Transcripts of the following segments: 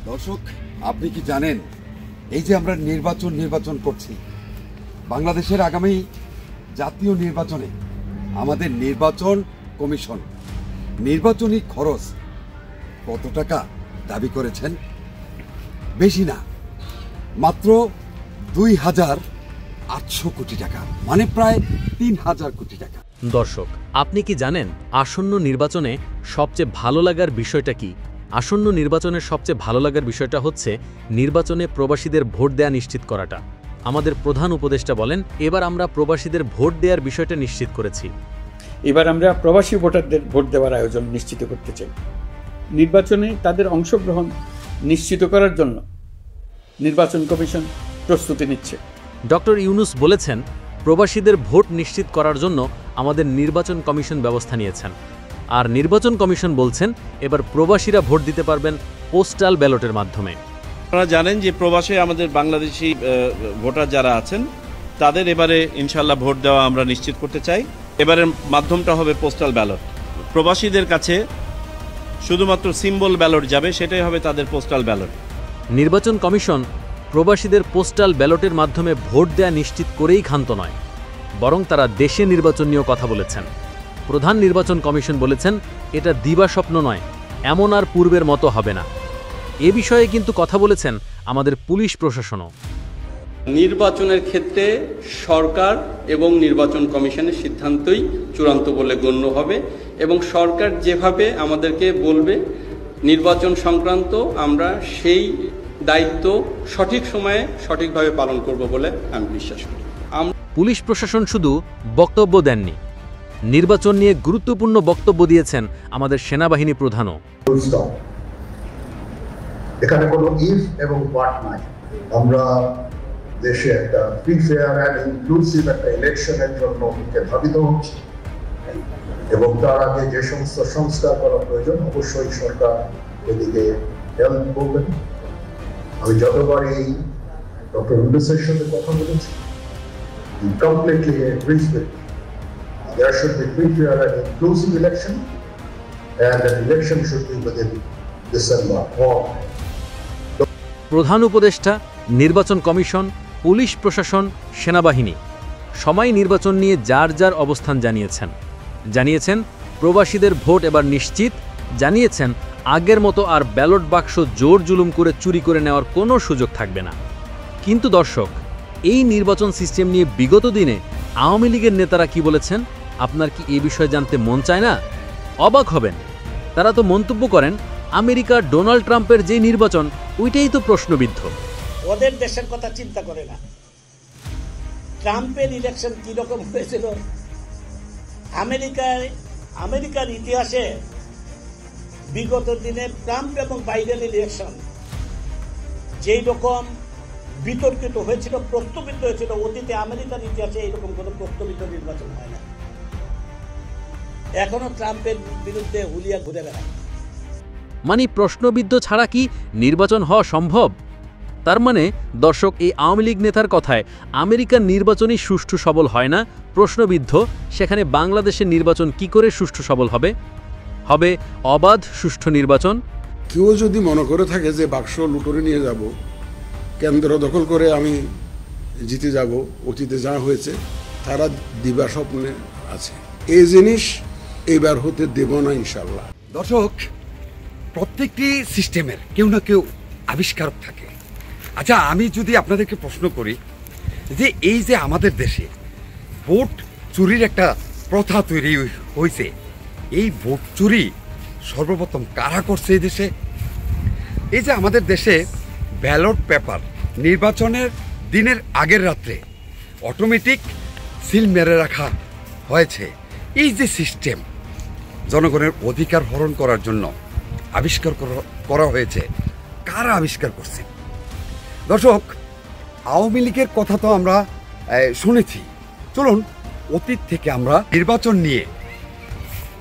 দর্শক, আপনি কি জানেন এই যে আমরা নির্বাচন করছি, বাংলাদেশের আগামী জাতীয় নির্বাচনে আমাদের নির্বাচন কমিশন নির্বাচনী খরচ কত টাকা দাবি করেছেন? বেশি না, মাত্র ২,৮০০ কোটি টাকা, মানে প্রায় ৩,০০০ কোটি টাকা। দর্শক, আপনি কি জানেন আসন্ন নির্বাচনে সবচেয়ে ভালো লাগার বিষয়টা কি? আসন্ন নির্বাচনের সবচেয়ে ভালো লাগার বিষয়টা হচ্ছে নির্বাচনে প্রবাসীদের ভোট দেয়া নিশ্চিত করাটা। আমাদের প্রধান উপদেষ্টা বলেন, এবার আমরা প্রবাসীদের ভোট দেওয়ার বিষয়টা নিশ্চিত করেছি। এবার আমরা প্রবাসী ভোটারদের ভোট দেওয়ার আয়োজন নিশ্চিত করতে চাই। নির্বাচনে তাদের অংশগ্রহণ নিশ্চিত করার জন্য নির্বাচন কমিশন প্রস্তুতি নিচ্ছে। ডক্টর ইউনূস বলেছেন, প্রবাসীদের ভোট নিশ্চিত করার জন্য আমাদের নির্বাচন কমিশন ব্যবস্থা নিয়েছেন। আর নির্বাচন কমিশন বলছেন, এবার প্রবাসীরা ভোট দিতে পারবেন পোস্টাল ব্যালটের মাধ্যমে। আপনারা জানেন যে প্রবাসে আমাদের বাংলাদেশি ভোটার যারা আছেন তাদের এবারে ইনশাল্লাহ ভোট দেওয়া আমরা নিশ্চিত করতে চাই। এবারের মাধ্যমটা হবে পোস্টাল ব্যালট। প্রবাসীদের কাছে শুধুমাত্র সিম্বল ব্যালট যাবে, সেটাই হবে তাদের পোস্টাল ব্যালট। নির্বাচন কমিশন প্রবাসীদের পোস্টাল ব্যালটের মাধ্যমে ভোট দেয়া নিশ্চিত করেই ক্ষান্ত নয়, বরং তারা দেশে নির্বাচন নিয়েও কথা বলেছেন। প্রধান নির্বাচন কমিশন বলেছেন, এটা দিবাস্বপ্ন নয়, এমন আর পূর্বের মতো হবে না। এ বিষয়ে কিন্তু কথা বলেছেন আমাদের পুলিশ প্রশাসনও। নির্বাচনের ক্ষেত্রে সরকার এবং নির্বাচন কমিশনের সিদ্ধান্তই চূড়ান্ত বলে গণ্য হবে এবং সরকার যেভাবে আমাদেরকে বলবে নির্বাচন সংক্রান্ত আমরা সেই দায়িত্ব সঠিক সময়ে সঠিকভাবে পালন করব বলে আমি বিশ্বাস করি। পুলিশ প্রশাসন শুধু বক্তব্য দেননি, নির্বাচন নিয়ে গুরুত্বপূর্ণ বক্তব্য দিয়েছেন আমাদের সেনাবাহিনী প্রধানও। এখানে কোনো ইফ এবং বাট নাই। আমরা দেশে একটা ফ্রি ফেয়ার অ্যান্ড ইনক্লুসিভ একটা ইলেকশনের জন্য ধাবিত হচ্ছে এবং তার আগে যে সমস্ত সংস্কার করা প্রয়োজন অবশ্যই সরকার এদিকে হেল্প করবেন। আমি যতবার এই ডক্টর ইউনূসের সাথে কথা বলেছি, completely agrees with me. There should be free, fair and inclusive election, and an election should be within December. প্রধান উপদেষ্টা, নির্বাচন কমিশন, পুলিশ প্রশাসন, সেনাবাহিনী সবাই নির্বাচন নিয়ে যার যার অবস্থান জানিয়েছেন প্রবাসীদের ভোট এবার নিশ্চিত, জানিয়েছেন আগের মতো আর ব্যালট বাক্স জোর জুলুম করে চুরি করে নেওয়ার কোনো সুযোগ থাকবে না। কিন্তু দর্শক, এই নির্বাচন সিস্টেম নিয়ে বিগত দিনে আওয়ামী লীগের নেতারা কি বলেছেন, আপনার কি এই বিষয়ে জানতে মন চায় না? অবাক হবেন, তারা তো মন্তব্য করেন, আমেরিকার ডোনাল্ড ট্রাম্পের যে নির্বাচন ওইটাই তো প্রশ্নবিদ্ধ। ওদের দেশের কথা চিন্তা করে না। ট্রাম্পের ইলেকশন কিরকম হয়েছিল, আমেরিকার ইতিহাসে বিগত দিনে ট্রাম্প এবং বাইডেনের ইলেকশন যেই রকম বিতর্কিত হয়েছিল, প্রস্তাবিত হয়েছিল, অতীতে আমেরিকার ইতিহাসে এইরকম কোনো প্রস্তাবিত নির্বাচন হয় না। এখনো ট্রাম্পের বিরুদ্ধে হুলিয়া ঘুরে বেড়ায়। মানে প্রশ্নবিদ্ধ ছাড়া কি নির্বাচন হওয়া সম্ভব? তার মানে দর্শক, এই আওয়ামী লীগ নেতার কথায় আমেরিকার নির্বাচনই সুষ্ঠু সবল হয় না, প্রশ্নবিদ্ধ, সেখানে বাংলাদেশের নির্বাচন কি করে সুষ্ঠু সবল হবে? হবে অবাধ সুষ্ঠু নির্বাচন। কেউ যদি মনে করে থাকে যে বাক্স লুটোরে নিয়ে যাব, কেন্দ্র দখল করে আমি জিতে যাব, অতীতে যা হয়েছে, তারা দিবা স্বপ্নে আছে। এই জিনিস এবার হতে দেব না ইনশাল্লাহ। দর্শক, প্রত্যেকটি সিস্টেমের কেউ না কেউ আবিষ্কারক থাকে। আচ্ছা, আমি যদি আপনাদেরকে প্রশ্ন করি যে এই যে আমাদের দেশে ভোট চুরির একটা প্রথা তৈরি হয়েছে, এই ভোট চুরি সর্বপ্রথম কারা করছে এই দেশে? এই যে আমাদের দেশে ব্যালট পেপার নির্বাচনের দিনের আগের রাত্রে অটোমেটিক সিল মেরে রাখা হয়েছে। এই যে সিস্টেম জনগণের অধিকার হরণ করার জন্য আবিষ্কার করা হয়েছে, কারা আবিষ্কার করছে? দর্শক, আওয়ামী লীগের কথা তো আমরা শুনেছি। চলুন অতীত থেকে আমরা নির্বাচন নিয়ে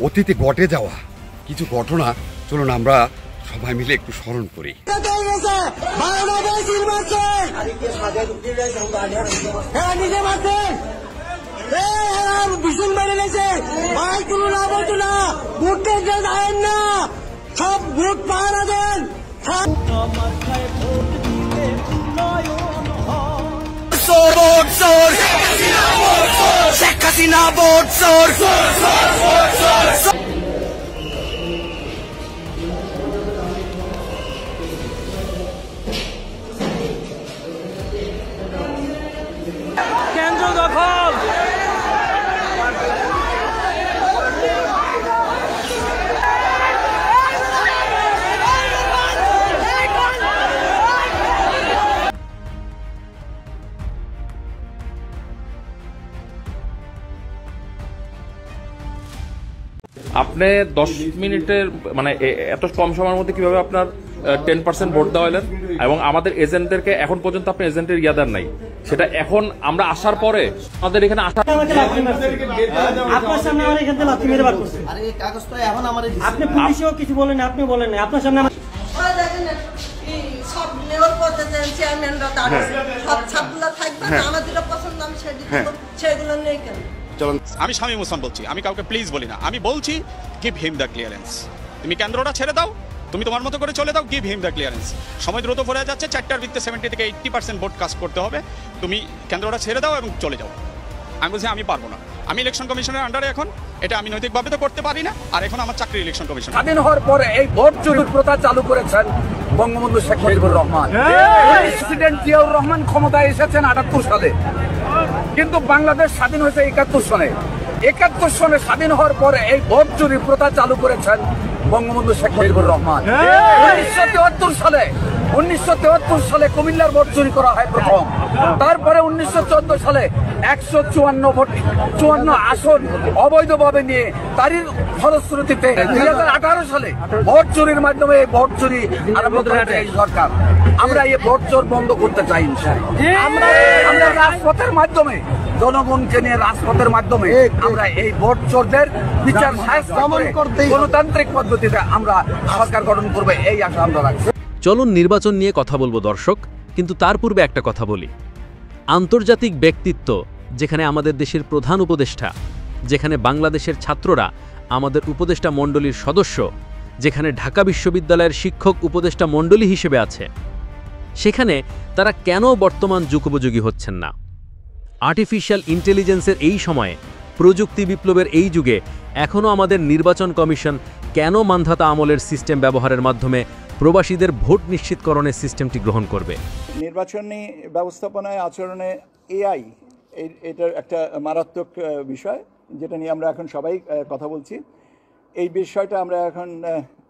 অতীতে ঘটে যাওয়া কিছু ঘটনা চলুন আমরা সবাই মিলে একটু স্মরণ করি। সব ভোট পাহারা দেন, কেন্দ্র দখল। আপনি 10 মিনিটের মানে এত কম সময়ের মধ্যে কিভাবে আপনার 10% ভোট দেওয়া হলেন? এবং আমাদের এজেন্টদেরকে এখন পর্যন্ত আপনি এজেন্টের ইয়াদার নাই, সেটা এখন আমরা আসার পরে আমাদের এখানে আসা আপনার সামনে আমার এখান থেকে লাথি মেরে বার করছে। আরে এই কাগজ তো এখন আমার আপনি পুলিশও কিছু বলেন না, আপনি বলেন না, আপনার সামনে আমার সব মেয়র পদে দেন, চেয়ারম্যানরা দাঁড়িয়ে সব ছাত্ররা থাকবে না, আমাদের পছন্দ আমি সেগুলো নেই কেন? আমি শামীম হোসেন বলছি, আমি কাউকে প্লিজ বলি না, আমি বলছি গিভ হিম দ্য ক্লিয়ারেন্স। তুমি কেন্দ্রটা ছেড়ে দাও, তুমি তোমার মতো করে চলে দাও, গিভ হিম দ্য ক্লিয়ারেন্স। সময় দ্রুত পড়ে যাচ্ছে, 4টার ভিত্তিতে 70 থেকে 80% ভোট কাস্ট করতে হবে, তুমি কেন্দ্রটা ছেড়ে দাও এবং চলে যাও। আমি বলছি আমি পারবো না, আমি ইলেকশন কমিশনের আন্ডারে এখন, এটা আমি নৈতিকভাবে তো করতে পারি না, আর এখন আমার চাকরি ইলেকশন কমিশন। স্বাধীন হওয়ার পরে এই ভোট চুরির প্রথা চালু করেছেন বঙ্গবন্ধু শেখ মুজিবুর রহমান। প্রেসিডেন্ট জিয়াউর রহমান ক্ষমতায় এসেছেন 78 সালে, কিন্তু বাংলাদেশ স্বাধীন হয়েছে 71 সনে। 71 সনে স্বাধীন হওয়ার পরে এই ভোট চুরির প্রথা চালু করেছেন বঙ্গবন্ধু শেখ মুজিবুর রহমান। 1973 সালে কুমিল্লার ভোট চুরি করা হয় প্রথম, তারপরে 1914 সালে 154 আসন অবৈধভাবে নিয়ে তারই ফলশ্রুতিতে 2018 সালে ভোট চুরির মাধ্যমে ভোট চুরি আরম্ভ করেছে এই সরকার। আমরা এই ভোট চোর বন্ধ করতে চাই। আমরা রাজপথের মাধ্যমে, জনগণকে নিয়ে রাজপথের মাধ্যমে আমরা এই ভোট চোরদের বিচার করতে গণতান্ত্রিক পদ্ধতিতে আমরা সরকার গঠন করবে, এই আশা আমরা রাখছি। চলুন নির্বাচন নিয়ে কথা বলবো দর্শক, কিন্তু তার পূর্বে একটা কথা বলি। আন্তর্জাতিক ব্যক্তিত্ব, যেখানে আমাদের দেশের প্রধান উপদেষ্টা, যেখানে বাংলাদেশের ছাত্ররা আমাদের উপদেষ্টা মণ্ডলীর সদস্য, যেখানে ঢাকা বিশ্ববিদ্যালয়ের শিক্ষক উপদেষ্টা মণ্ডলী হিসেবে আছে, সেখানে তারা কেন বর্তমান যুগোপযোগী হচ্ছেন না? আর্টিফিশিয়াল ইন্টেলিজেন্সের এই সময়ে, প্রযুক্তি বিপ্লবের এই যুগে এখনও আমাদের নির্বাচন কমিশন কেন মান্ধাতা আমলের সিস্টেম ব্যবহারের মাধ্যমে প্রবাসীদের ভোট নিশ্চিতকরণের সিস্টেমটি গ্রহণ করবে? নির্বাচনী ব্যবস্থাপনায় আচরণে এআই এটার একটা মারাত্মক বিষয়, যেটা নিয়ে আমরা এখন সবাই কথা বলছি। এই বিষয়টা আমরা এখন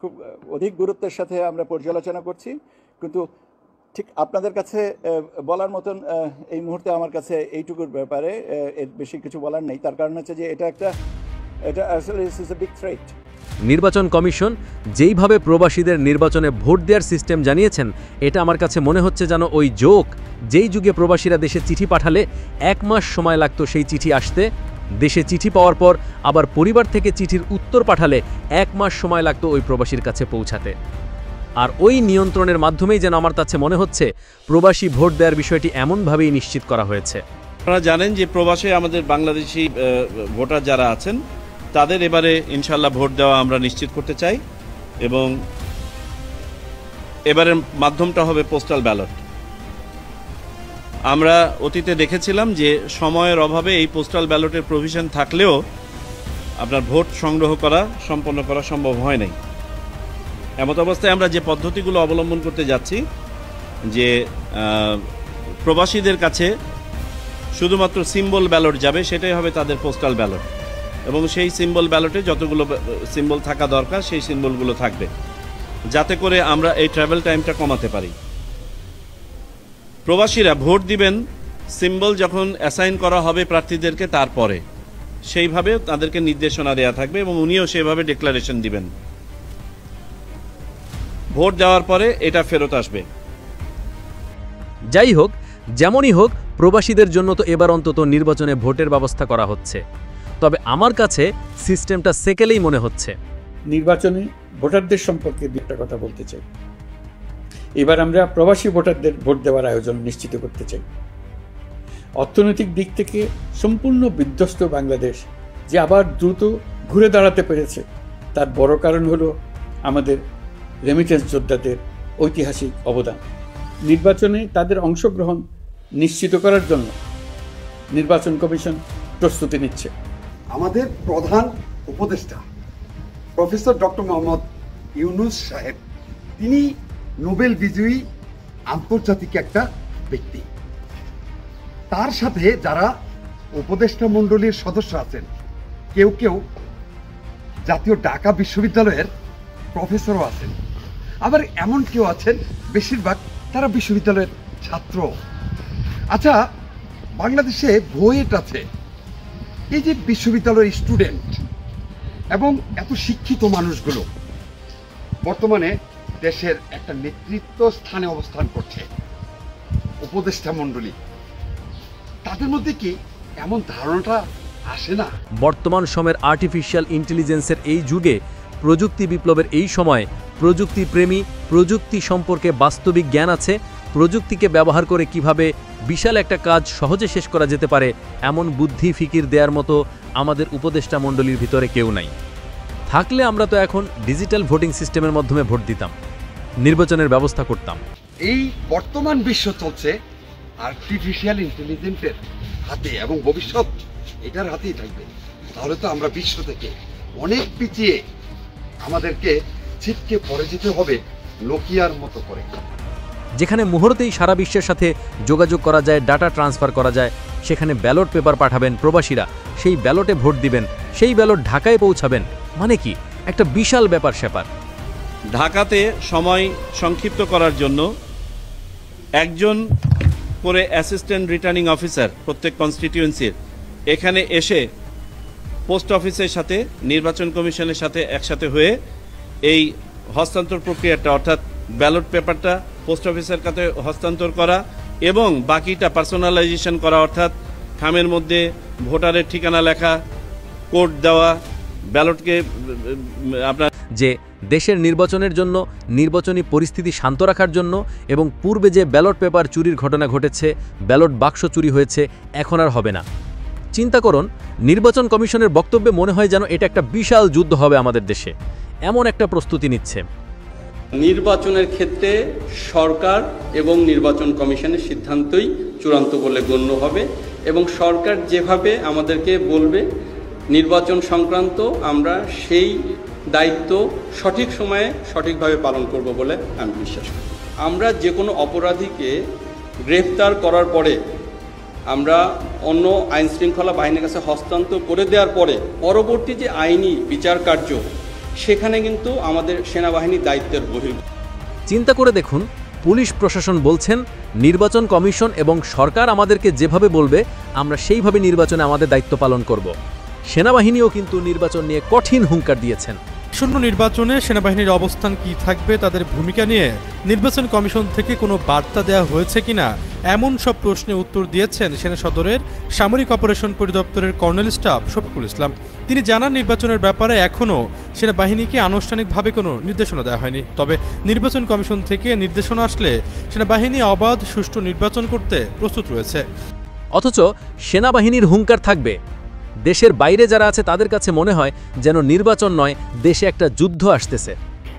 খুব অধিক গুরুত্বের সাথে আমরা পর্যালোচনা করছি, কিন্তু ঠিক আপনাদের কাছে বলার মতন এই মুহূর্তে আমার কাছে এইটুকুর ব্যাপারে এর বেশি কিছু বলার নেই। তার কারণ হচ্ছে যে এটা আসলে ইজ এ বিগ থ্রেট। নির্বাচন কমিশন যেইভাবে প্রবাসীদের নির্বাচনে ভোট দেওয়ার সিস্টেম জানিয়েছেন, এটা আমার কাছে মনে হচ্ছে যেন ওই জোক, যেই যুগে প্রবাসীরা দেশে চিঠি পাঠালে 1 মাস সময় লাগতো সেই চিঠি আসতে, দেশে চিঠি পাওয়ার পর আবার পরিবার থেকে চিঠির উত্তর পাঠালে 1 মাস সময় লাগতো ওই প্রবাসীর কাছে পৌঁছাতে। আর ওই নিয়ন্ত্রণের মাধ্যমেই যেন আমার কাছে মনে হচ্ছে প্রবাসী ভোট দেওয়ার বিষয়টি এমনভাবেই নিশ্চিত করা হয়েছে। আপনারা জানেন যে প্রবাসে আমাদের বাংলাদেশি ভোটার যারা আছেন, তাদের এবারে ইনশাল্লাহ ভোট দেওয়া আমরা নিশ্চিত করতে চাই, এবং এবারের মাধ্যমটা হবে পোস্টাল ব্যালট। আমরা অতীতে দেখেছিলাম যে সময়ের অভাবে এই পোস্টাল ব্যালটের প্রভিশন থাকলেও আপনার ভোট সংগ্রহ করা, সম্পন্ন করা সম্ভব হয় নাই। এমত অবস্থায় আমরা যে পদ্ধতিগুলো অবলম্বন করতে যাচ্ছি, যে প্রবাসীদের কাছে শুধুমাত্র সিম্বল ব্যালট যাবে, সেটাই হবে তাদের পোস্টাল ব্যালট, এবং সেই সিম্বল ব্যালটে যতগুলো সিম্বল থাকা দরকার সেই সিম্বলগুলো থাকবে, যাতে করে আমরা এই ট্রাভেল টাইমটা কমাতে পারি। প্রবাসীরা ভোট দিবেন সিম্বল যখন অ্যাসাইন করা হবে প্রার্থীদেরকে, তারপরে সেইভাবে তাদেরকে নির্দেশনা দেওয়া থাকবে, এবং উনিও সেভাবে ডিক্লারেশন দিবেন। ভোট দেওয়ার পরে এটা ফেরত আসবে। যাই হোক, যেমনই হোক, প্রবাসীদের জন্য তো এবার অন্তত নির্বাচনে ভোটের ব্যবস্থা করা হচ্ছে। তবে আমার কাছে সিস্টেমটা সেকেলেই মনে হচ্ছে। নির্বাচনে ভোটারদের সম্পর্কে একটা কথা বলতে চাই। এবার আমরা প্রবাসী ভোটারদের ভোট দেওয়ার আয়োজন নিশ্চিত করতে চাই। অর্থনৈতিক দিক থেকে সম্পূর্ণ বিধ্বস্ত বাংলাদেশ যে আবার দ্রুত ঘুরে দাঁড়াতে পেরেছে, তার বড় কারণ হলো আমাদের রেমিটেন্স যোদ্ধাদের ঐতিহাসিক অবদান। নির্বাচনে তাদের অংশগ্রহণ নিশ্চিত করার জন্য নির্বাচন কমিশন প্রস্তুতি নিচ্ছে। আমাদের প্রধান উপদেষ্টা প্রফেসর ডক্টর মোহাম্মদ ইউনুস সাহেব, তিনি নোবেল বিজয়ী আন্তর্জাতিক একটা ব্যক্তি। তার সাথে যারা উপদেষ্টা মণ্ডলীর সদস্য আছেন, কেউ কেউ জাতীয় ঢাকা বিশ্ববিদ্যালয়ের প্রফেসরও আছেন, আবার এমন কেউ আছেন বেশিরভাগ তারা বিশ্ববিদ্যালয়ের ছাত্র। আচ্ছা, বাংলাদেশে বুয়েট আছে, এই যে বিশ্ববিদ্যালয়ের স্টুডেন্ট এবং এত শিক্ষিত মানুষগুলো বর্তমানে দেশের একটা নেতৃত্ব স্থানে অবস্থান করছে, উপদেষ্টা মণ্ডলী, তাদের মধ্যে কি এমন ধারণাটা আসে না? বর্তমান সময়ের আর্টিফিশিয়াল ইন্টেলিজেন্সের এই যুগে, প্রযুক্তি বিপ্লবের এই সময় প্রযুক্তি প্রেমী, প্রযুক্তি সম্পর্কে বাস্তবিক জ্ঞান আছে, প্রযুক্তিকে ব্যবহার করে কিভাবে বিশাল একটা কাজ সহজে শেষ করা যেতে পারে এমন বুদ্ধি ফিকির দেওয়ার মতো আমাদের উপদেষ্টা মণ্ডলীর ভিতরে কেউ নাই। থাকলে আমরা তো এখন ডিজিটাল ভোটিং সিস্টেমের মাধ্যমে ভোট দিতাম, নির্বাচনের ব্যবস্থা করতাম। এই বর্তমান বিশ্ব চলছে আর্টিফিশিয়াল ইন্টেলিজেন্সের হাতে এবং ভবিষ্যৎ এটার হাতেই থাকবে। তাহলে তো আমরা বিশ্ব থেকে অনেক পিছিয়ে আমাদেরকে ছিটকে পড়ে যেতে হবে নোকিয়ার মতো করে। যেখানে মুহূর্তেই সারা বিশ্বের সাথে যোগাযোগ করা যায়, ডাটা ট্রান্সফার করা যায়, সেখানে ব্যালট পেপার পাঠাবেন প্রবাসীরা, সেই ব্যালটে ভোট দিবেন, সেই ব্যালট ঢাকায় পৌঁছাবেন, মানে কি একটা বিশাল ব্যাপার স্যাপার। ঢাকাতে সময় সংক্ষিপ্ত করার জন্য একজন করে অ্যাসিস্ট্যান্ট রিটার্নিং অফিসার প্রত্যেক কনস্টিটিউয়েন্সির এখানে এসে পোস্ট অফিসের সাথে নির্বাচন কমিশনের সাথে একসাথে হয়ে এই হস্তান্তর প্রক্রিয়াটা, অর্থাৎ ব্যালট পেপারটা পোস্ট অফিসের কাছে হস্তান্তর করা এবং বাকিটা পার্সোনালাইজেশন করা, অর্থাৎ খামের মধ্যে ভোটারের ঠিকানা লেখা, কোড দেওয়া, ব্যালটকে আপনার যে দেশের নির্বাচনের জন্য, নির্বাচনী পরিস্থিতি শান্ত রাখার জন্য এবং পূর্বে যে ব্যালট পেপার চুরির ঘটনা ঘটেছে, ব্যালট বাক্স চুরি হয়েছে, এখন আর হবে না। চিন্তা করুন, নির্বাচন কমিশনের বক্তব্যে মনে হয় যেন এটা একটা বিশাল যুদ্ধ হবে আমাদের দেশে, এমন একটা প্রস্তুতি নিচ্ছে। নির্বাচনের ক্ষেত্রে সরকার এবং নির্বাচন কমিশনের সিদ্ধান্তই চূড়ান্ত বলে গণ্য হবে এবং সরকার যেভাবে আমাদেরকে বলবে নির্বাচন সংক্রান্ত, আমরা সেই দায়িত্ব সঠিক সময়ে সঠিকভাবে পালন করব বলে আমি বিশ্বাস করি। আমরা যে কোনো অপরাধীকে গ্রেফতার করার পরে আমরা অন্য আইন শৃঙ্খলা বাহিনীর কাছে হস্তান্তর করে দেওয়ার পরে পরবর্তী যে আইনি বিচার কার্য, সেখানে কিন্তু আমাদের সেনাবাহিনীর দায়িত্বের বহির্ভূত। চিন্তা করে দেখুন, পুলিশ প্রশাসন বলছেন নির্বাচন কমিশন এবং সরকার আমাদেরকে যেভাবে বলবে আমরা সেইভাবে নির্বাচনে আমাদের দায়িত্ব পালন করব। সেনাবাহিনীও কিন্তু নির্বাচন নিয়ে কঠিন হুঙ্কার দিয়েছেন। আসন্ন নির্বাচনে সেনাবাহিনীর অবস্থান কি থাকবে, তাদের ভূমিকা নিয়ে নির্বাচন কমিশন থেকে কোনো বার্তা দেওয়া হয়েছে কিনা, এমন সব প্রশ্নের উত্তর দিয়েছেন সেনা সদরের সামরিক operation পরিদপ্তরের colonel staff Shafiqul Islam. তিনি জানান, নির্বাচনের ব্যাপারে এখনও সেনাবাহিনীকে আনুষ্ঠানিকভাবে কোনো নির্দেশনা দেওয়া হয়নি, তবে নির্বাচন কমিশন থেকে নির্দেশনা আসলে সেনাবাহিনী অবাধ সুষ্ঠু নির্বাচন করতে প্রস্তুত রয়েছে। অথচ সেনাবাহিনীর হুঙ্কার থাকবে, দেশের বাইরে যারা আছে তাদের কাছে মনে হয় যেন নির্বাচন নয়, দেশে একটা যুদ্ধ আসতেছে।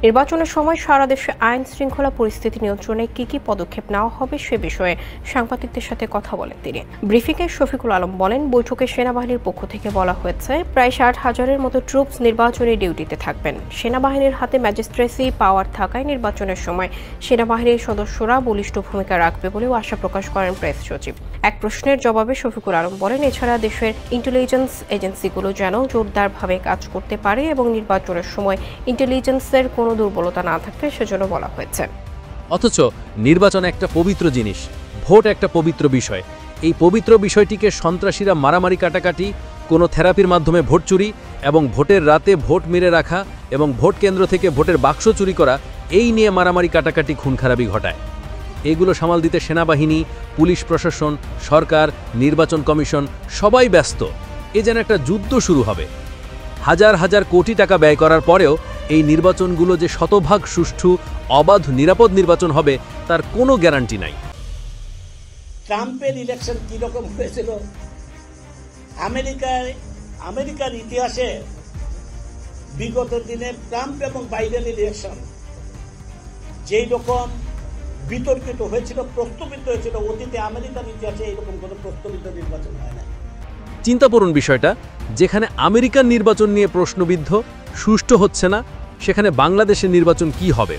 নির্বাচনের সময় সারা দেশে আইন শৃঙ্খলা পরিস্থিতি নিয়ন্ত্রণে কি কি পদক্ষেপ নেওয়া হবে সে বিষয়ে সাংবাদিকদের সাথে কথা বলেন তিনি। ব্রিফিংয়ে শফিকুল আলম বলেন, বৈঠকে সেনাবাহিনীর পক্ষ থেকে বলা হয়েছে প্রায় 60,000-এর মতো ট্রুপস নির্বাচনী ডিউটিতে থাকবেন। সেনাবাহিনীর হাতে ম্যাজিস্ট্রেসি পাওয়ার থাকায় নির্বাচনের সময় সেনাবাহিনীর সদস্যরা বলিষ্ঠ ভূমিকা রাখবে বলেও আশা প্রকাশ করেন প্রেস সচিব। এক প্রশ্নের জবাবে শফিকুল আলম বলেন, এছাড়া দেশের ইন্টেলিজেন্স এজেন্সিগুলো যেন জোরদারভাবে কাজ করতে পারে এবং নির্বাচনের সময় ইন্টেলিজেন্সের কোনো দুর্বলতা না থাকবে সেজন্য বলা হয়েছে। অথচ নির্বাচন একটা পবিত্র জিনিস, ভোট একটা পবিত্র বিষয়। এই পবিত্র বিষয়টিকে সন্ত্রাসীরা মারামারি কাটাকাটি, কোনো থেরাপির মাধ্যমে ভোট চুরি এবং ভোটের রাতে ভোট মেরে রাখা এবং ভোট কেন্দ্র থেকে ভোটের বাক্স চুরি করা, এই নিয়ে মারামারি কাটাকাটি খুন খারাপি ঘটায়। এগুলো সামাল দিতে সেনাবাহিনী, পুলিশ প্রশাসন, সরকার, নির্বাচন কমিশন সবাই ব্যস্ত। এ যেন একটা যুদ্ধ শুরু হবে। হাজার হাজার কোটি টাকা ব্যয় করার পরেও এই নির্বাচনগুলো যে শতভাগ সুষ্ঠু, অবাধ, নিরাপদ নির্বাচন হবে তার কোনো গ্যারান্টি নাই। ট্রাম্পের ইলেকশন কিরকম হয়েছিল, আমেরিকার ইতিহাসে বিগত দিনে ট্রাম্প এবং বাইডেন ইলেকশন যেই রকম বিতর্কিত হয়েছিল, প্রস্তাবিত হয়েছিল, অতীতে আমেরিকান ইতিহাসে এইরকম কোনো প্রস্তাবিত নির্বাচন হয় না। চিন্তা করুন বিষয়টা, যেখানে আমেরিকান নির্বাচন নিয়ে প্রশ্নবিদ্ধ, সুষ্ঠু হচ্ছে না, সেখানে বাংলাদেশের নির্বাচন কি হবে?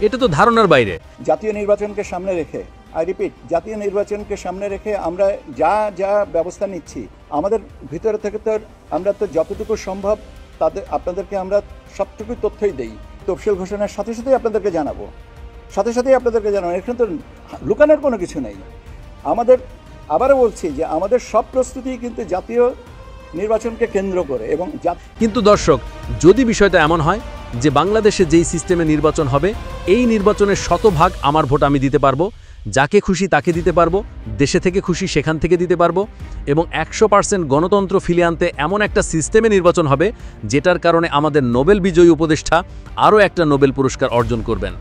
এটা তো ধারণার বাইরে। জাতীয় নির্বাচনকে সামনে রেখে, আই রিপিট, জাতীয় নির্বাচনকে সামনে রেখে আমরা যা ব্যবস্থা নিচ্ছি, আমাদের ভিতরে থেকে তো আমরা তো যতটুকু সম্ভব আপনাদেরকে আমরা সবটুকু তথ্যই দেই। তফসিল ঘোষণার সাথে সাথেই আপনাদেরকে জানাবো, এখানে তো লুকানোর কোনো কিছু নেই। আমাদের, আবারও বলছি যে আমাদের সব প্রস্তুতি কিন্তু জাতীয় নির্বাচনকে কেন্দ্র করে। এবং কিন্তু দর্শক, যদি বিষয়টা এমন হয় যে বাংলাদেশে যেই সিস্টেমে নির্বাচন হবে, এই নির্বাচনের শতভাগ আমার ভোট আমি দিতে পারবো, যাকে খুশি তাকে দিতে পারবো, দেশে থেকে খুশি সেখান থেকে দিতে পারবো, এবং 100% গণতন্ত্র ফিরিয়ে আনতে এমন একটা সিস্টেমে নির্বাচন হবে যেটার কারণে আমাদের নোবেল বিজয়ী উপদেষ্টা আরও একটা নোবেল পুরস্কার অর্জন করবেন।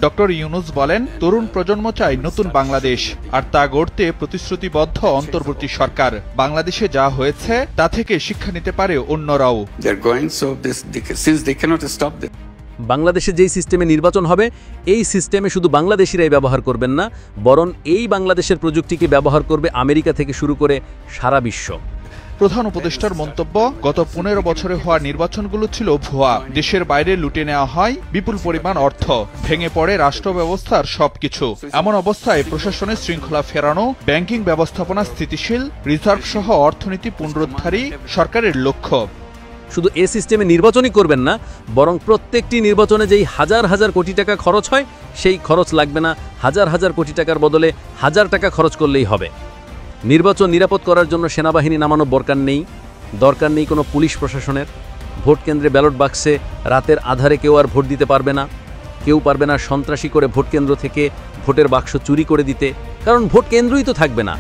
ডক্টর ইউনুস বলেন, তরুণ প্রজন্ম চায় নতুন বাংলাদেশ, আর তা গড়তে প্রতিশ্রুতিবদ্ধ অন্তর্বর্তী সরকার। বাংলাদেশে যা হয়েছে তা থেকে শিক্ষা নিতে পারে অন্যরাও। বাংলাদেশে যেই সিস্টেমে নির্বাচন হবে, এই সিস্টেমে শুধু বাংলাদেশিরাই ব্যবহার করবেন না, বরং এই বাংলাদেশের প্রযুক্তিকে ব্যবহার করবে আমেরিকা থেকে শুরু করে সারা বিশ্ব। প্রধান উপদেষ্টার মন্তব্য, গত 15 বছরে হওয়া নির্বাচনগুলো ছিল ভুয়া। দেশের বাইরে লুটে নেওয়া হয় বিপুল পরিমাণ অর্থ, ভেঙে পড়ে রাষ্ট্র ব্যবস্থার সবকিছু। এমন অবস্থায় প্রশাসনের শৃঙ্খলা ফেরানো, ব্যাংকিং ব্যবস্থাপনা স্থিতিশীল, রিজার্ভ সহ অর্থনীতি পুনরুদ্ধারই সরকারের লক্ষ্য। শুধু এ সিস্টেমে নির্বাচনই করবেন না, বরং প্রত্যেকটি নির্বাচনে যেই হাজার হাজার কোটি টাকা খরচ হয়, সেই খরচ লাগবে না, হাজার হাজার কোটি টাকার বদলে 1000 টাকা খরচ করলেই হবে। নির্বাচন নিরাপদ করার জন্য সেনাবাহিনী নামানো দরকার নেই কোনো পুলিশ প্রশাসনের। ভোট কেন্দ্রে ব্যালট বাক্সে রাতের আধারে কেউ আর ভোট দিতে পারবে না, কেউ পারবে না সন্ত্রাসী করে ভোট কেন্দ্র থেকে ভোটের বাক্স চুরি করে দিতে, কারণ ভোট কেন্দ্রই তো থাকবে না।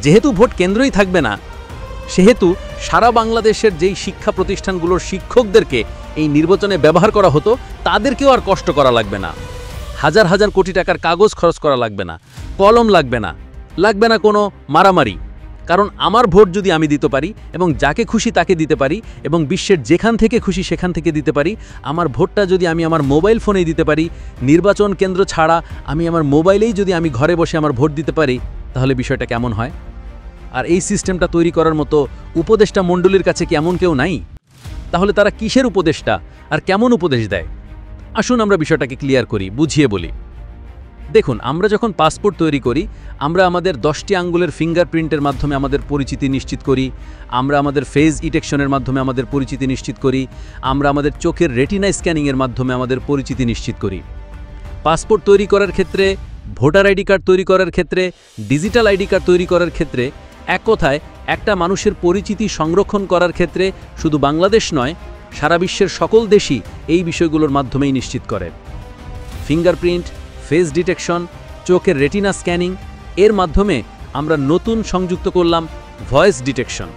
যেহেতু ভোট কেন্দ্রই থাকবে না, সেহেতু সারা বাংলাদেশের যেই শিক্ষা প্রতিষ্ঠানগুলোর শিক্ষকদেরকে এই নির্বাচনে ব্যবহার করা হতো, তাদেরকেও আর কষ্ট করা লাগবে না, হাজার হাজার কোটি টাকার কাগজ খরচ করা লাগবে না, কলম লাগবে না কোনো মারামারি। কারণ আমার ভোট যদি আমি দিতে পারি এবং যাকে খুশি তাকে দিতে পারি এবং বিশ্বের যেখান থেকে খুশি সেখান থেকে দিতে পারি, আমার ভোটটা যদি আমি আমার মোবাইল ফোনেই দিতে পারি, নির্বাচন কেন্দ্র ছাড়া আমি আমার মোবাইলেই যদি আমি ঘরে বসে আমার ভোট দিতে পারি, তাহলে বিষয়টা কেমন হয়? আর এই সিস্টেমটা তৈরি করার মতো উপদেষ্টা মণ্ডলীর কাছে কি এমন কেউ নাই? তাহলে তারা কিসের উপদেষ্টা আর কেমন উপদেশ দেয়? আসুন আমরা বিষয়টাকে ক্লিয়ার করি, বুঝিয়ে বলি। দেখুন, আমরা যখন পাসপোর্ট তৈরি করি, আমরা আমাদের 10টি আঙ্গুলের ফিঙ্গারপ্রিন্টের মাধ্যমে আমাদের পরিচিতি নিশ্চিত করি, আমরা আমাদের ফেস ডিটেকশনের মাধ্যমে আমাদের পরিচিতি নিশ্চিত করি, আমরা আমাদের চোখের রেটিনা স্ক্যানিংয়ের মাধ্যমে আমাদের পরিচিতি নিশ্চিত করি। পাসপোর্ট তৈরি করার ক্ষেত্রে, ভোটার আইডি কার্ড তৈরি করার ক্ষেত্রে, ডিজিটাল আইডি কার্ড তৈরি করার ক্ষেত্রে, এক কথায় একটা মানুষের পরিচিতি সংরক্ষণ করার ক্ষেত্রে শুধু বাংলাদেশ নয়, সারা বিশ্বের সকল দেশই এই বিষয়গুলোর মাধ্যমেই নিশ্চিত করে। ফিঙ্গারপ্রিন্ট, ফেস ডিটেকশন, চোখের রেটিনা স্ক্যানিং, এর মাধ্যমে আমরা নতুন সংযুক্ত করলাম ভয়েস ডিটেকশন।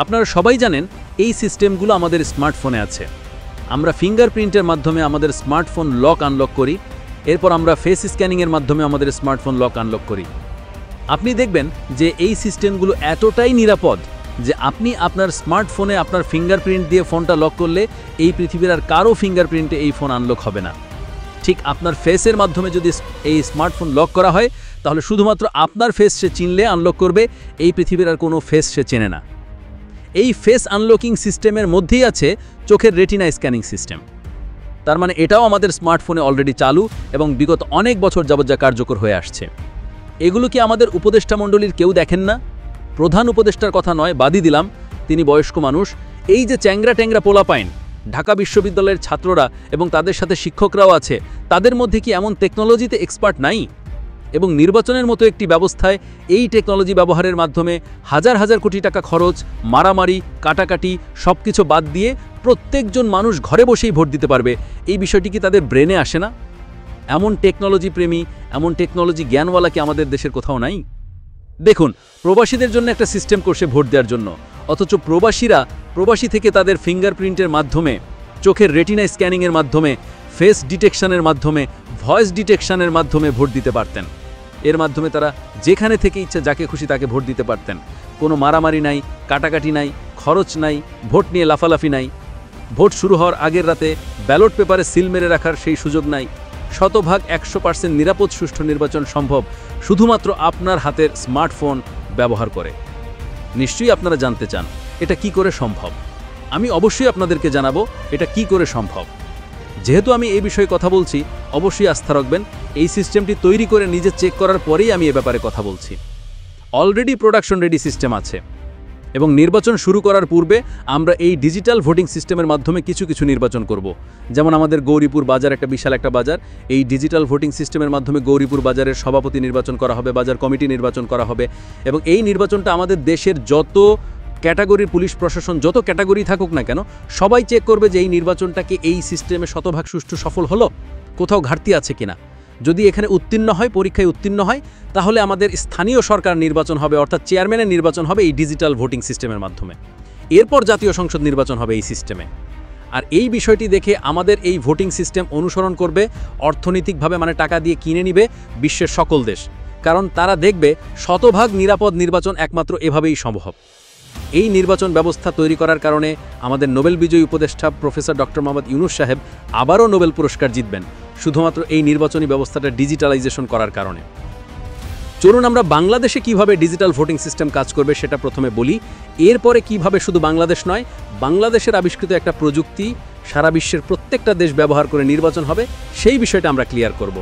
আপনারা সবাই জানেন এই সিস্টেমগুলো আমাদের স্মার্টফোনে আছে। আমরা ফিঙ্গারপ্রিন্টের মাধ্যমে আমাদের স্মার্টফোন লক আনলক করি, এরপর আমরা ফেস স্ক্যানিংয়ের মাধ্যমে আমাদের স্মার্টফোন লক আনলক করি। আপনি দেখবেন যে এই সিস্টেমগুলো এতটাই নিরাপদ যে আপনি আপনার স্মার্টফোনে আপনার ফিঙ্গারপ্রিন্ট দিয়ে ফোনটা লক করলে এই পৃথিবীর আর কারো ফিঙ্গারপ্রিন্টে এই ফোন আনলক হবে না। ঠিক আপনার ফেসের মাধ্যমে যদি এই স্মার্টফোন লক করা হয়, তাহলে শুধুমাত্র আপনার ফেস সে চিনলে আনলক করবে, এই পৃথিবীর আর কোনো ফেস সে চেনে না। এই ফেস আনলকিং সিস্টেমের মধ্যেই আছে চোখের রেটিনা স্ক্যানিং সিস্টেম। তার মানে এটাও আমাদের স্মার্টফোনে অলরেডি চালু এবং বিগত অনেক বছর যাবত যা কার্যকর হয়ে আসছে। এগুলো কি আমাদের উপদেষ্টা মণ্ডলীর কেউ দেখেন না? প্রধান উপদেষ্টার কথা নয়, বাদই দিলাম, তিনি বয়স্ক মানুষ। এই যে চ্যাংরা ট্যাংরা পোলাপাইন, ঢাকা বিশ্ববিদ্যালয়ের ছাত্ররা এবং তাদের সাথে শিক্ষকরাও আছে, তাদের মধ্যে কি এমন টেকনোলজিতে এক্সপার্ট নাই? এবং নির্বাচনের মতো একটি ব্যবস্থায় এই টেকনোলজি ব্যবহারের মাধ্যমে হাজার হাজার কোটি টাকা খরচ, মারামারি, কাটাকাটি সব কিছু বাদ দিয়ে প্রত্যেকজন মানুষ ঘরে বসেই ভোট দিতে পারবে, এই বিষয়টি কি তাদের ব্রেনে আসে না? এমন টেকনোলজি প্রেমী, এমন টেকনোলজি জ্ঞানওয়ালা কি আমাদের দেশের কোথাও নাই? দেখুন, প্রবাসীদের জন্য একটা সিস্টেম করছে ভোট দেওয়ার জন্য, অথচ প্রবাসী থেকে তাদের ফিঙ্গারপ্রিন্টের মাধ্যমে, চোখের রেটিনা স্ক্যানিংয়ের মাধ্যমে, ফেস ডিটেকশনের মাধ্যমে, ভয়েস ডিটেকশনের মাধ্যমে ভোট দিতে পারতেন। এর মাধ্যমে তারা যেখানে থেকে ইচ্ছা যাকে খুশি তাকে ভোট দিতে পারতেন। কোনো মারামারি নাই, কাটাকাটি নাই, খরচ নাই, ভোট নিয়ে লাফালাফি নাই। ভোট শুরু হওয়ার আগের রাতে ব্যালট পেপারে সিল মেরে রাখার সেই সুযোগ নাই। শতভাগ 100% নিরাপদ সুষ্ঠু নির্বাচন সম্ভব শুধুমাত্র আপনার হাতের স্মার্টফোন ব্যবহার করে। নিশ্চয়ই আপনারা জানতে চান এটা কি করে সম্ভব। আমি অবশ্যই আপনাদেরকে জানাবো এটা কি করে সম্ভব। যেহেতু আমি এই বিষয়ে কথা বলছি, অবশ্যই আস্থা রাখবেন এই সিস্টেমটি তৈরি করে নিজে চেক করার পরেই আমি এ ব্যাপারে কথা বলছি। অলরেডি প্রোডাকশন রেডি সিস্টেম আছে এবং নির্বাচন শুরু করার পূর্বে আমরা এই ডিজিটাল ভোটিং সিস্টেমের মাধ্যমে কিছু কিছু নির্বাচন করব। যেমন আমাদের গৌরীপুর বাজার একটা বিশাল একটা বাজার, এই ডিজিটাল ভোটিং সিস্টেমের মাধ্যমে গৌরীপুর বাজারের সভাপতি নির্বাচন করা হবে, বাজার কমিটি নির্বাচন করা হবে এবং এই নির্বাচনটা আমাদের দেশের যত ক্যাটাগরির পুলিশ প্রশাসন যত ক্যাটাগরি থাকুক না কেন সবাই চেক করবে যে এই নির্বাচনটাকে এই সিস্টেমে শতভাগ সুষ্ঠু সফল হলো, কোথাও ঘাটতি আছে কিনা। যদি এখানে উত্তীর্ণ হয়, পরীক্ষায় উত্তীর্ণ হয়, তাহলে আমাদের স্থানীয় সরকার নির্বাচন হবে, অর্থাৎ চেয়ারম্যানের নির্বাচন হবে এই ডিজিটাল ভোটিং সিস্টেমের মাধ্যমে। এরপর জাতীয় সংসদ নির্বাচন হবে এই সিস্টেমে। আর এই বিষয়টি দেখে আমাদের এই ভোটিং সিস্টেম অনুসরণ করবে অর্থনৈতিকভাবে, মানে টাকা দিয়ে কিনে নিবে বিশ্বের সকল দেশ, কারণ তারা দেখবে শতভাগ নিরাপদ নির্বাচন একমাত্র এভাবেই সম্ভব। এই নির্বাচন ব্যবস্থা তৈরি করার কারণে আমাদের নোবেল বিজয়ী উপদেষ্টা প্রফেসর ডক্টর মোহাম্মদ ইউনূস সাহেব আবারও নোবেল পুরস্কার জিতবেন শুধুমাত্র এই নির্বাচনী ব্যবস্থাটা ডিজিটালাইজেশন করার কারণে। চলুন আমরা বাংলাদেশে কিভাবে ডিজিটাল ভোটিং সিস্টেম কাজ করবে সেটা প্রথমে বলি, এরপরে কিভাবে শুধু বাংলাদেশ নয়, বাংলাদেশের আবিষ্কৃত একটা প্রযুক্তি সারা বিশ্বের প্রত্যেকটা দেশ ব্যবহার করে নির্বাচন হবে সেই বিষয়টা আমরা ক্লিয়ার করব।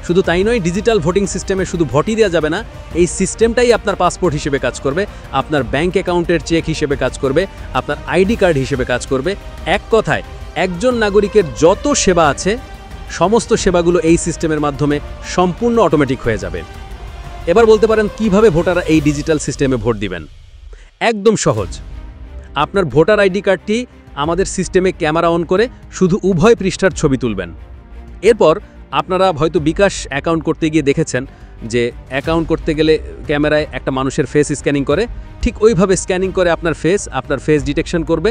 শুধু তাই নয়, ডিজিটাল ভোটিং সিস্টেমে শুধু ভোটই দেওয়া যাবে না, এই সিস্টেমটাই আপনার পাসপোর্ট হিসেবে কাজ করবে, আপনার ব্যাংক অ্যাকাউন্টের চেক হিসেবে কাজ করবে, আপনার আইডি কার্ড হিসেবে কাজ করবে। এক কথায় একজন নাগরিকের যত সেবা আছে সমস্ত সেবাগুলো এই সিস্টেমের মাধ্যমে সম্পূর্ণ অটোমেটিক হয়ে যাবে। এবার বলতে পারেন কিভাবে ভোটাররা এই ডিজিটাল সিস্টেমে ভোট দিবেন। একদম সহজ, আপনার ভোটার আইডি কার্ডটি আমাদের সিস্টেমে ক্যামেরা অন করে শুধু উভয় পৃষ্ঠার ছবি তুলবেন। এরপর আপনারা হয়তো বিকাশ অ্যাকাউন্ট করতে গিয়ে দেখেছেন যে অ্যাকাউন্ট করতে গেলে ক্যামেরায় একটা মানুষের ফেস স্ক্যানিং করে, ঠিক ওইভাবে স্ক্যানিং করে আপনার ফেস ডিটেকশন করবে।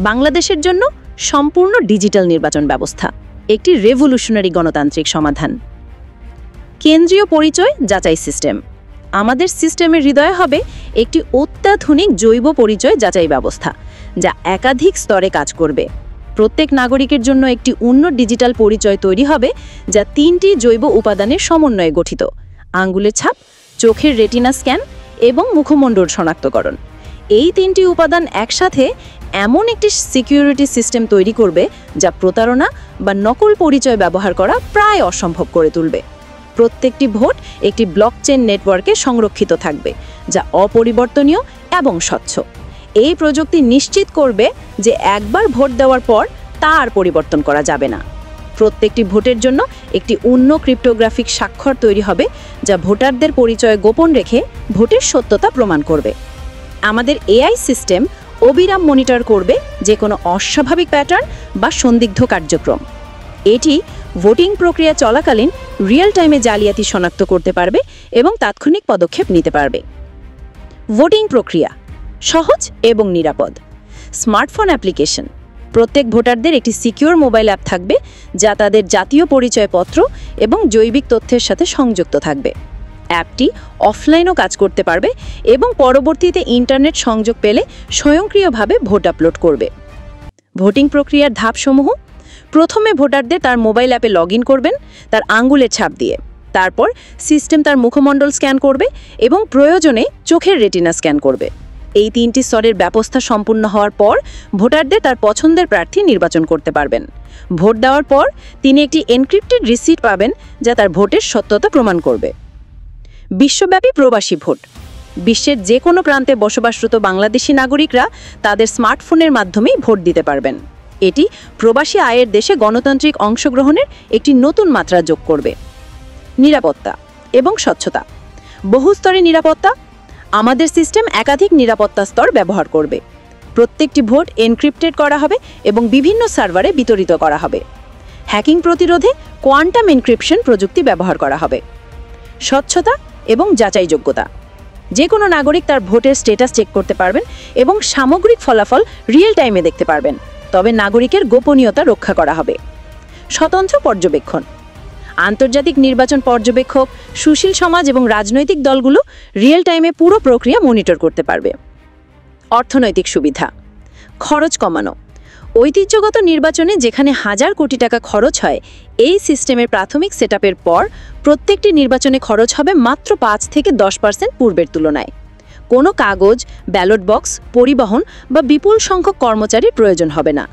বাংলাদেশের জন্য সম্পূর্ণ ডিজিটাল নির্বাচন ব্যবস্থা একটি রেভলিউশনারি গণতান্ত্রিক সমাধান। কেন্দ্রীয় পরিচয় যাচাই সিস্টেম। আমাদের সিস্টেমের হৃদয়ে হবে একটি অত্যাধুনিক জৈব পরিচয় যাচাই ব্যবস্থা যা একাধিক স্তরে কাজ করবে। প্রত্যেক নাগরিকের জন্য একটি উন্নত ডিজিটাল পরিচয় তৈরি হবে যা 3টি জৈব উপাদানের সমন্বয়ে গঠিত: আঙ্গুলের ছাপ, চোখের রেটিনা স্ক্যান এবং মুখমণ্ডল শনাক্তকরণ। এই 3টি উপাদান একসাথে এমন একটি সিকিউরিটি সিস্টেম তৈরি করবে যা প্রতারণা বা নকল পরিচয় ব্যবহার করা প্রায় অসম্ভব করে তুলবে। প্রত্যেকটি ভোট একটি ব্লকচেন নেটওয়ার্কে সংরক্ষিত থাকবে যা অপরিবর্তনীয় এবং স্বচ্ছ। এই প্রযুক্তি নিশ্চিত করবে যে একবার ভোট দেওয়ার পর তা আর পরিবর্তন করা যাবে না। প্রত্যেকটি ভোটের জন্য একটি উন্নত ক্রিপ্টোগ্রাফিক স্বাক্ষর তৈরি হবে যা ভোটারদের পরিচয় গোপন রেখে ভোটের সত্যতা প্রমাণ করবে। আমাদের এআই সিস্টেম অবিরাম মনিটর করবে যে কোনো অস্বাভাবিক প্যাটার্ন বা সন্দিগ্ধ কার্যক্রম। এটি ভোটিং প্রক্রিয়া চলাকালীন রিয়েল টাইমে জালিয়াতি শনাক্ত করতে পারবে এবং তাৎক্ষণিক পদক্ষেপ নিতে পারবে। ভোটিং প্রক্রিয়া সহজ এবং নিরাপদ। Smartphone application. প্রত্যেক ভোটারদের একটি সিকিউর মোবাইল অ্যাপ থাকবে যা তাদের জাতীয় পরিচয়পত্র এবং জৈবিক তথ্যের সাথে সংযুক্ত থাকবে। অ্যাপটি অফলাইনও কাজ করতে পারবে এবং পরবর্তীতে ইন্টারনেট সংযোগ পেলে স্বয়ংক্রিয়ভাবে ভোট আপলোড করবে। ভোটিং প্রক্রিয়ার ধাপসমূহ: প্রথমে ভোটারদের তার মোবাইল অ্যাপে লগ ইন করবেন তার আঙ্গুলের ছাপ দিয়ে। তারপর সিস্টেম তার মুখমণ্ডল স্ক্যান করবে এবং প্রয়োজনে চোখের রেটিনা স্ক্যান করবে। এই 3টি স্তরের ব্যবস্থা সম্পূর্ণ হওয়ার পর ভোটারদের তার পছন্দের প্রার্থী নির্বাচন করতে পারবেন। ভোট দেওয়ার পর তিনি একটি এনক্রিপ্টেড রিসিট পাবেন যা তার ভোটের সত্যতা প্রমাণ করবে। বিশ্বব্যাপী প্রবাসী ভোট। বিশ্বের যে কোনো প্রান্তে বসবাসরত বাংলাদেশি নাগরিকরা তাদের স্মার্টফোনের মাধ্যমেই ভোট দিতে পারবেন। এটি প্রবাসী আয়ের দেশে গণতান্ত্রিক অংশগ্রহণের একটি নতুন মাত্রা যোগ করবে। নিরাপত্তা এবং স্বচ্ছতা। বহুস্তরে নিরাপত্তা। আমাদের সিস্টেম একাধিক নিরাপত্তা স্তর ব্যবহার করবে। প্রত্যেকটি ভোট এনক্রিপ্টেড করা হবে এবং বিভিন্ন সার্ভারে বিতরিত করা হবে। হ্যাকিং প্রতিরোধে কোয়ান্টাম এনক্রিপশন প্রযুক্তি ব্যবহার করা হবে। স্বচ্ছতা এবং যাচাইযোগ্যতা। যে কোনো নাগরিক তার ভোটের স্ট্যাটাস চেক করতে পারবেন এবং সামগ্রিক ফলাফল রিয়েল টাইমে দেখতে পারবেন, তবে নাগরিকের গোপনীয়তা রক্ষা করা হবে। স্বতন্ত্র পর্যবেক্ষণ। আন্তর্জাতিক নির্বাচন পর্যবেক্ষক, সুশীল সমাজ এবং রাজনৈতিক দলগুলো রিয়েল টাইমে পুরো প্রক্রিয়া মনিটর করতে পারবে। অর্থনৈতিক সুবিধা। খরচ কমানো। ঐতিহ্যগত নির্বাচনে যেখানে হাজার কোটি টাকা খরচ হয়, এই সিস্টেমের প্রাথমিক সেটআপের পর প্রত্যেকটি নির্বাচনে খরচ হবে মাত্র 5 থেকে 10% পূর্বের তুলনায়। কোনো কাগজ, ব্যালট বক্স, পরিবহন বা বিপুল সংখ্যক কর্মচারীর প্রয়োজন হবে না।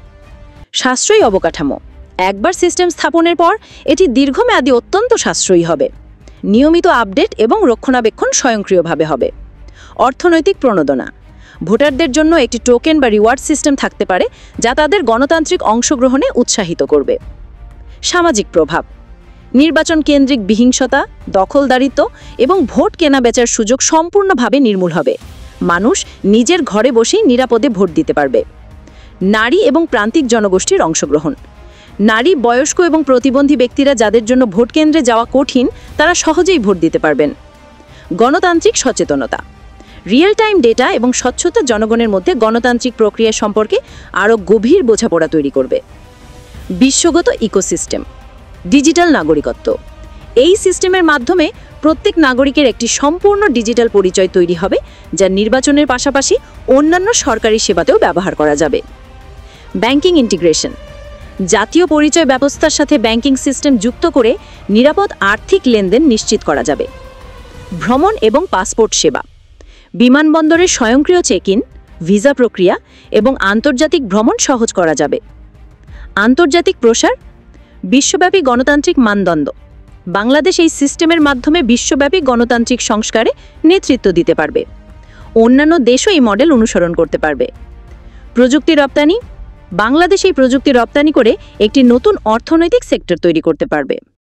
সাশ্রয়ী অবকাঠামো। একবার সিস্টেম স্থাপনের পর এটি দীর্ঘমেয়াদী অত্যন্ত সাশ্রয়ী হবে। নিয়মিত আপডেট এবং রক্ষণাবেক্ষণ স্বয়ংক্রিয়ভাবে হবে। অর্থনৈতিক প্রণোদনা। ভোটারদের জন্য একটি টোকেন বা রিওয়ার্ড সিস্টেম থাকতে পারে যা তাদের গণতান্ত্রিক অংশগ্রহণে উৎসাহিত করবে। সামাজিক প্রভাব। নির্বাচন কেন্দ্রিক বিহিংসতা, দখলদারিত্ব এবং ভোট কেনাবেচার সুযোগ সম্পূর্ণভাবে নির্মূল হবে। মানুষ নিজের ঘরে বসেই নিরাপদে ভোট দিতে পারবে। নারী এবং প্রান্তিক জনগোষ্ঠীর অংশগ্রহণ। নারী, বয়স্ক এবং প্রতিবন্ধী ব্যক্তিরা যাদের জন্য ভোট কেন্দ্রে যাওয়া কঠিন, তারা সহজেই ভোট দিতে পারবেন। গণতান্ত্রিক সচেতনতা। রিয়েল টাইম ডেটা এবং স্বচ্ছতা জনগণের মধ্যে গণতান্ত্রিক প্রক্রিয়া সম্পর্কে আরও গভীর বোঝাপড়া তৈরি করবে। বিশ্বগত ইকোসিস্টেম। ডিজিটাল নাগরিকত্ব। এই সিস্টেমের মাধ্যমে প্রত্যেক নাগরিকের একটি সম্পূর্ণ ডিজিটাল পরিচয় তৈরি হবে, যা নির্বাচনের পাশাপাশি অন্যান্য সরকারি সেবাতেও ব্যবহার করা যাবে। Banking integration. জাতীয় পরিচয় ব্যবস্থার সাথে ব্যাংকিং সিস্টেম যুক্ত করে নিরাপদ আর্থিক লেনদেন নিশ্চিত করা যাবে। ভ্রমণ এবং পাসপোর্ট সেবা। বিমানবন্দরে স্বয়ংক্রিয় চেক ইন, ভিসা প্রক্রিয়া এবং আন্তর্জাতিক ভ্রমণ সহজ করা যাবে। আন্তর্জাতিক প্রসার। বিশ্বব্যাপী গণতান্ত্রিক মানদণ্ড। বাংলাদেশ এই সিস্টেমের মাধ্যমে বিশ্বব্যাপী গণতান্ত্রিক সংস্কারে নেতৃত্ব দিতে পারবে। অন্যান্য দেশও এই মডেল অনুসরণ করতে পারবে। প্রযুক্তি রপ্তানি। বাংলাদেশ এই প্রযুক্তি রপ্তানি করে একটি নতুন অর্থনৈতিক সেক্টর তৈরি করতে পারবে।